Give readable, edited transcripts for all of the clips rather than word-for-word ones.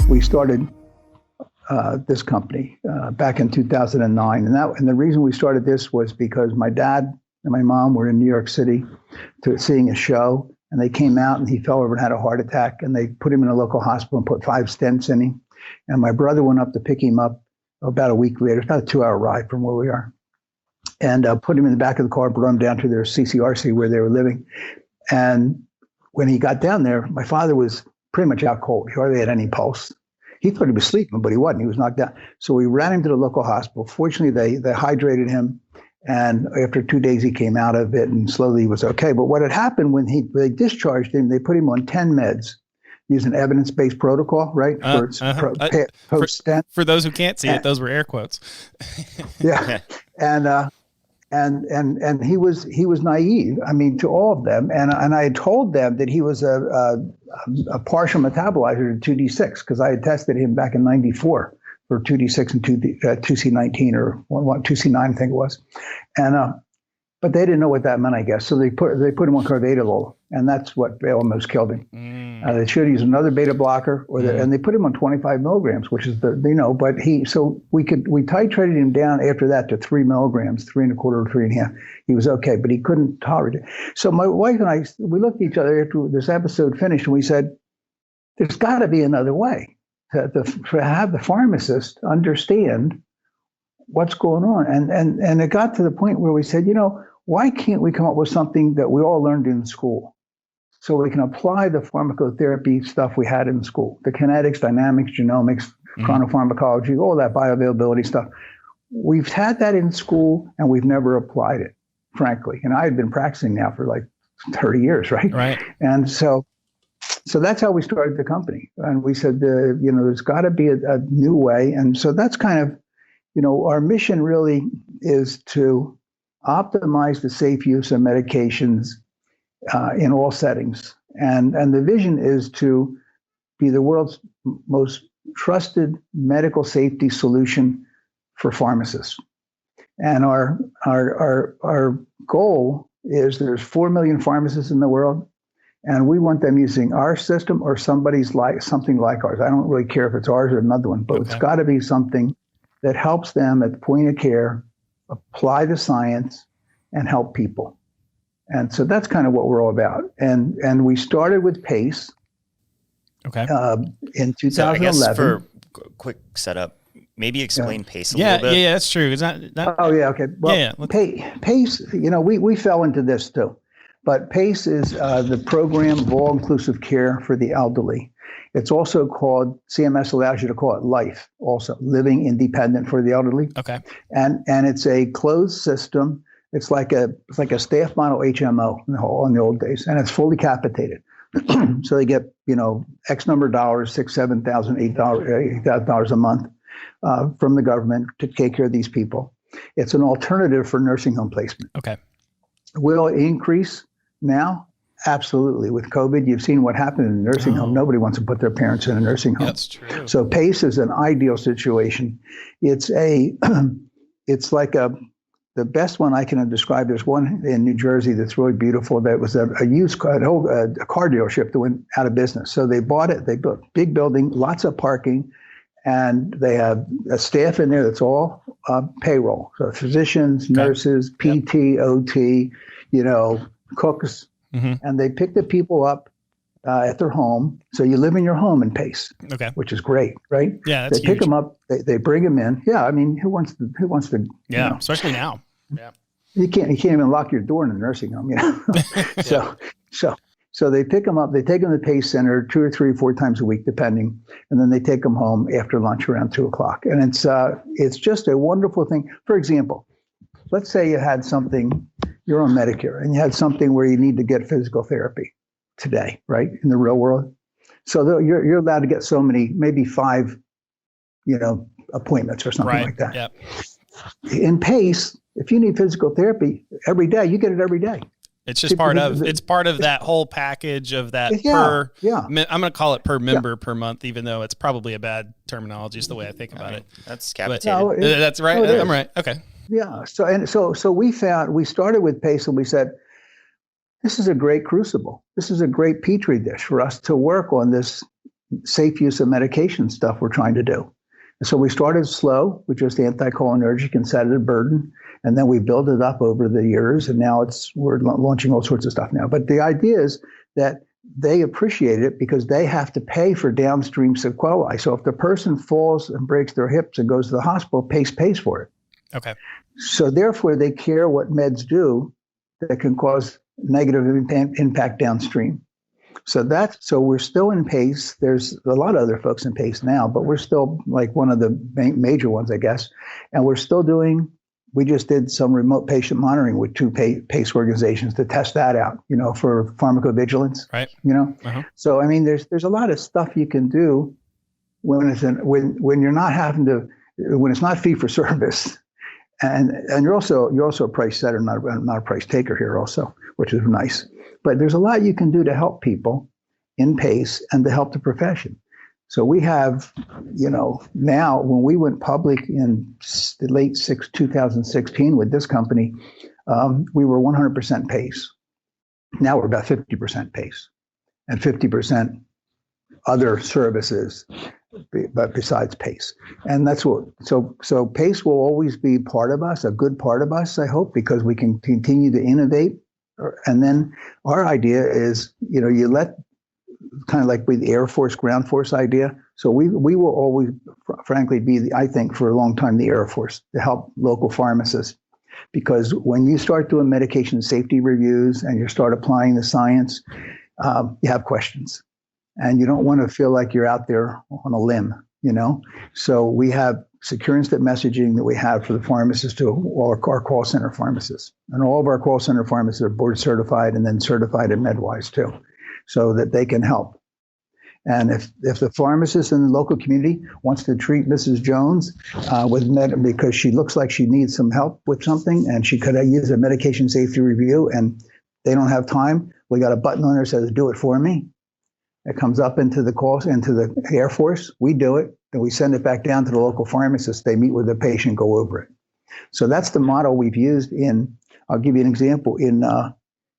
we started this company back in 2009. And the reason we started this was because my dad and my mom were in New York City seeing a show, and they came out and he fell over and had a heart attack, and they put him in a local hospital and put 5 stents in him. And my brother went up to pick him up about a week later, about a 2-hour ride from where we are, and put him in the back of the car, brought him down to their CCRC where they were living. And when he got down there, my father was pretty much out cold. He hardly had any pulse. He thought he was sleeping, but he wasn't. He was knocked down. So we ran him to the local hospital. Fortunately, they hydrated him. And after 2 days, he came out of it and slowly he was okay. But what had happened when they discharged him, they put him on 10 meds using evidence-based protocol, right? Post-stent. For those who can't see it, those were air quotes. Yeah. And he was naive, I mean, to all of them. And I had told them that he was a partial metabolizer to 2D6 because I had tested him back in 94 for 2D6 and 2C19 or 2C9, I think it was. And but they didn't know what that meant, I guess. So they put him on carvedilol, and that's what almost killed him. They should use another beta blocker, and they put him on 25 milligrams, which is but we titrated him down after that to 3 milligrams, 3.25 or 3.5. He was okay, but he couldn't tolerate it. So my wife and I, we looked at each other after this episode finished, and we said, "There's got to be another way to have the pharmacist understand what's going on." And it got to the point where we said, why can't we come up with something that we all learned in school so we can apply the pharmacotherapy stuff we had in school, the kinetics, dynamics, genomics, chronopharmacology, all that bioavailability stuff. We've had that in school and we've never applied it, frankly. And I had been practicing now for like 30 years, right? Right. And so that's how we started the company. And we said, there's got to be a new way. And so that's kind of, our mission really is to optimize the safe use of medications in all settings. And the vision is to be the world's most trusted medical safety solution for pharmacists. And our goal is there's 4 million pharmacists in the world, and we want them using our system or something like ours. I don't really care if it's ours or another one, but It's got to be something that helps them at the point of care apply the science and help people. And so that's kind of what we're all about. And we started with PACE in 2011. So I guess for quick setup, maybe explain PACE a little bit. Yeah, that's true. It's not Oh, yeah, okay. Well, PACE, we fell into this too. But PACE is the Program of All-Inclusive Care for the Elderly. It's also called, CMS allows you to call it LIFE, also, Living Independent for the Elderly. Okay. And it's a closed system. It's like a staff model HMO in the old days, and it's fully capitated. So they get, X number of dollars, $6,000, $7,000, $8,000 a month from the government to take care of these people. It's an alternative for nursing home placement. Okay. Will it increase now? Absolutely. With COVID, you've seen what happened in a nursing home. Nobody wants to put their parents in a nursing home. That's true. So PACE is an ideal situation. It's like the best one I can describe. There's one in New Jersey that's really beautiful. That was a used car, a car dealership that went out of business. So they bought it. They built a big building, lots of parking, and they have a staff in there that's all payroll. So physicians, nurses, PT, OT, cooks. And they pick the people up at their home. So you live in your home in PACE, which is great, right? Yeah, that's They pick them up, they bring them in. Yeah, I mean, who wants to? Yeah, especially now. Yeah, you can't even lock your door in a nursing home, So they pick them up. They take them to the PACE Center 2 or 3 or 4 times a week, depending, and then they take them home after lunch around 2:00. And it's just a wonderful thing. For example, let's say you had something. You're on Medicare and you had something where you need to get physical therapy today, right? In the real world. So you're allowed to get so many, maybe 5, appointments or something like that. Yep. In PACE, if you need physical therapy every day, you get it every day. It's just part of that whole package of that I'm going to call it per member per month, even though it's probably a bad terminology. Is the way I think about it. That's capitated. That's right. I'm right. Okay. Yeah. So we started with PACE and we said, this is a great crucible. This is a great petri dish for us to work on this safe use of medication stuff we're trying to do. So we started slow with just anticholinergic and sedative burden, and then we built it up over the years, and now we're launching all sorts of stuff now. But the idea is that they appreciate it because they have to pay for downstream sequelae. So if the person falls and breaks their hips and goes to the hospital, PACE pays for it. Okay. So therefore, they care what meds do that can cause negative impact downstream. So we're still in PACE. There's a lot of other folks in PACE now, but we're still like one of the major ones, I guess. And we're still we just did some remote patient monitoring with 2 PACE organizations to test that out, for pharmacovigilance. Right. So, I mean, there's a lot of stuff you can do when you're not having to, when it's not fee for service. And you're also a price setter, not a price taker here also, which is nice. But there's a lot you can do to help people in PACE and to help the profession. So we have, now when we went public in the late 2016 with this company, we were 100% PACE. Now we're about 50% PACE and 50% other services, but besides PACE. And that's so PACE will always be part of us, a good part of us, I hope, because we can continue to innovate. And then our idea is, you let kind of like with the Air Force, Ground Force idea. So we will always, frankly, be, I think, for a long time, the Air Force to help local pharmacists. Because when you start doing medication safety reviews and you start applying the science, you have questions. And you don't want to feel like you're out there on a limb, So we have secure instant messaging that we have for the pharmacists to all our call center pharmacists. And all of our call center pharmacists are board certified and then certified in MedWise too, so that they can help. And if the pharmacist in the local community wants to treat Mrs. Jones with because she looks like she needs some help with something and she could use a medication safety review and they don't have time, we got a button on there that says, do it for me. It comes up into the Air Force. We do it, and we send it back down to the local pharmacist. They meet with the patient, go over it. So that's the model we've used I'll give you an example, in the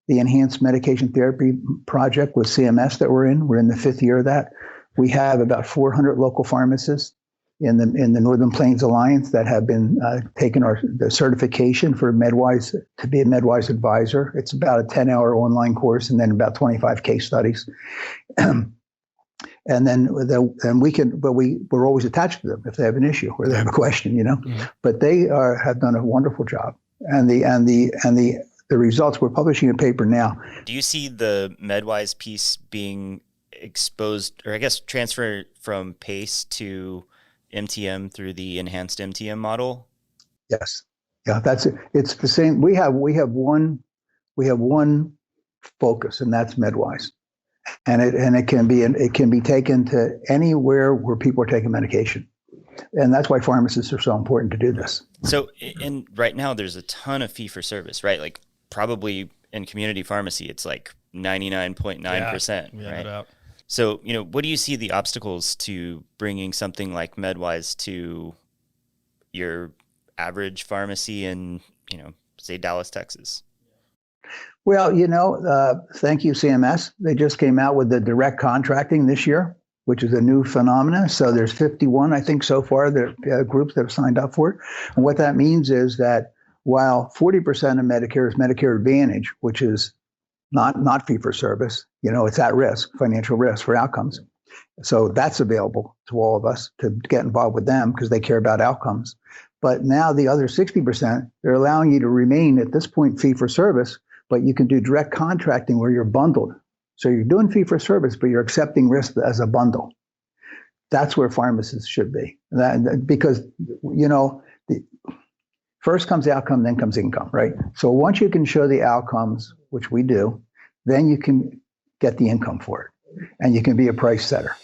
Enhanced Medication Therapy project with CMS that we're in. We're in the 5th year of that. We have about 400 local pharmacists in the Northern Plains Alliance that have been taking the certification for MedWise to be a MedWise advisor. It's about a 10-hour online course and then about 25 case studies. And then we're always attached to them if they have an issue or they have a question, Mm-hmm. But they have done a wonderful job, and the results we're publishing a paper now. Do you see the MedWise piece being exposed, or I guess transfer from PACE to MTM through the enhanced MTM model? Yes. Yeah, that's it. It's the same. We have one focus, and that's MedWise. And it can be taken to anywhere where people are taking medication. And that's why pharmacists are so important to do this. So, and right now there's a ton of fee for service, right? Like probably in community pharmacy, it's like 99.9%, right? No doubt. So, what do you see the obstacles to bringing something like MedWise to your average pharmacy in, say Dallas, Texas? Well, thank you, CMS. They just came out with the direct contracting this year, which is a new phenomenon. So there's 51, I think, so far, groups that have signed up for it. And what that means is that while 40% of Medicare is Medicare Advantage, which is not fee for service, it's at risk, financial risk for outcomes. So that's available to all of us to get involved with them because they care about outcomes. But now the other 60%, they're allowing you to remain at this point fee for service, but you can do direct contracting where you're bundled. So you're doing fee for service, but you're accepting risk as a bundle. That's where pharmacists should be. Because, first comes the outcome, then comes income, right? So once you can show the outcomes, which we do, then you can get the income for it. And you can be a price setter.